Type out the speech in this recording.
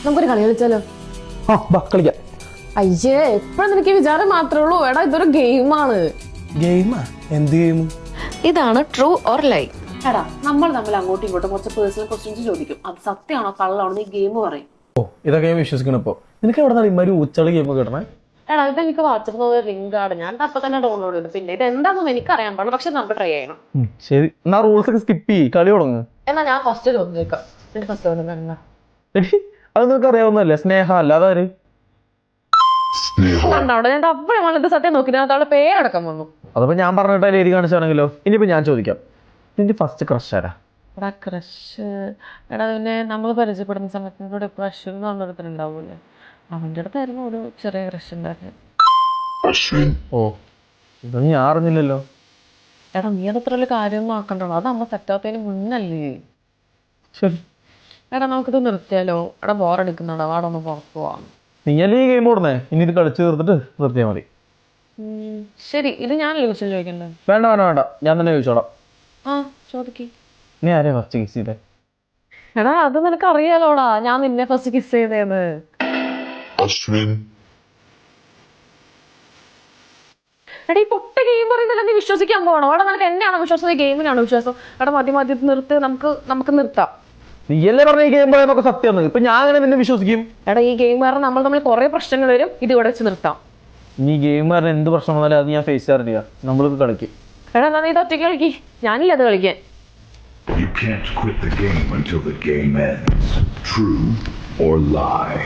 നമുക്കൊരു കളി കളിച്ചാലോ? കളിക്കാം. അയ്യേ, എപ്പോഴും നിനക്ക് വിചാരം മാത്രമേ ഉള്ളൂ. എടാ, ഇതൊരു ഗെയിമാണ്. ഗെയിമാ? എന്ത് ഗെയിം? ഇതാണ് ട്രൂ ഓർ ലൈ. എടാ, നമ്മൾ തമ്മിൽ അങ്ങോട്ടും ഇങ്ങോട്ടും കുറച്ച് പേഴ്സണൽ ക്വസ്റ്റ്യൻസ് ചോദിക്കും. അത് സത്യമാണോ കള്ളാണോ നീ ഗെയിം പറയും. ഓ, ഇതൊക്കെ ഞാൻ വിശ്വസിക്കണം. ഇപ്പൊ നിനക്ക് എവിടെ നിന്ന് ഇമാര് ഉച്ചളി ഗെയിം കിട്ടണേ? എടാ, ഇത് എനിക്ക് വാട്സപ്പ് ലിങ്ക് ആണ്. ഞാൻ അപ്പൊ തന്നെ ഡൗൺലോഡ് ചെയ്തു. പിന്നെ ഇത് എന്താണെന്ന് എനിക്ക് അറിയാൻ പാടില്ല. പക്ഷെ നമുക്ക് ട്രൈ ചെയ്യണം. ശരി, എന്നാ റൂൾസ് ഒക്കെ സ്കിപ്പ് ചെയ്യ്, കളി തുടങ്ങ്. എന്നാ ഞാൻ ഫസ്റ്റ് ചോദിക്കാം. അത് നിനക്ക് അറിയാവുന്നല്ലേ? സ്നേഹ അല്ലാതെ അവിടെ ഞാൻ അപ്പോഴാണ് സത്യം നോക്കി അവളുടെ പേരടക്കം വന്നു. അതിപ്പോ ഞാൻ പറഞ്ഞിട്ട് എഴുതി കാണിച്ചാണെങ്കിലോ? ഇനിയിപ്പോ ഞാൻ ചോദിക്കാം, നിന്റെ ഫസ്റ്റ് ക്രഷ് ആരാ? എടാ, ക്രഷ് എടാ, പിന്നെ നമ്മൾ പരിചയപ്പെടുന്ന സമയത്തിനോട് ക്രഷ് എന്ന് പറഞ്ഞിടത്തുണ്ടാവൂലേ, അവൻ്റെ അടുത്തായിരുന്നു ഒരു ചെറിയ ക്രഷ് ഉണ്ടായിരുന്നു. ഓ, ഇതൊന്നും ഞാൻ അറിഞ്ഞില്ലല്ലോ. എടാ, നീ അതത്ര വലിയ കാര്യമൊന്നും ആക്കണ്ടോ, അത് നമ്മൾ തെറ്റാത്തതിന് മുന്നല്ലേ. ശരി, എടാ, നമുക്കിത് നിർത്തിയാലോ? എടാ, ബോറടിക്കുന്നുണ്ടോ? അവിടെ ഒന്ന് പുറത്ത് പോവാം. നീയല്ലേ ഈ ഗെയിം ഓടുന്നേ, ഇനി ഇത് കളിച്ച് തീർത്തിട്ട് നിർത്തിയാൽ മതി. ശരി, ഇത് ഞാനല്ലേ ക്വസ്റ്റ്യൻ ചോദിക്കണ്ടേ? വേണ്ട വേണ്ട വേണ്ട, ഞാൻ തന്നെ ചോദിച്ചോളാം. ചോദിക്ക്. നീ ആരെയാ ഫസ്റ്റ് കിസ് ചെയ്തേ? എടാ, അത് നിനക്ക് അറിയാലോടാ, ഞാൻ നിന്നെ ഫസ്റ്റ് കിസ് ചെയ്തേന്ന്. എടാ, ഈ പൊട്ട ഗെയിം പറയുന്നില്ല, നീ വിശ്വസിക്കാൻ പോകണോ? എടാ, നിനക്ക് എന്നെയാണോ വിശ്വാസം, ഈ ഗെയിമിനാണോ വിശ്വാസം? എടാ, മതി നിർത്ത്, നമുക്ക് നിർത്താം. നീയല്ലേ പറഞ്ഞ ഈ ഗെയിം പറയുന്നൊക്കെ സത്യം. ഇപ്പൊ ഞാൻ അങ്ങനെ നിന്നെ വിശ്വസിക്കും? എടാ, ഈ ഗെയിം കാരണം നമ്മൾ തമ്മിൽ കുറെ പ്രശ്നങ്ങൾ വരും. ഇത് ഇവിടെ വെച്ച് നിർത്താം. നീ ഗെയിം പറഞ്ഞ എന്ത് പ്രശ്നം വന്നാലും അത് ഞാൻ ഫേസ് ചെയ്യാറില്ല. നമ്മളിത് കളിക്കും. എടാ, എന്നാ നീ ഇത് ഒറ്റയ്ക്ക് കളിക്ക്, ഞാനില്ല അത് കളിക്കാൻ. You can't quit the game until the game ends. True or lie?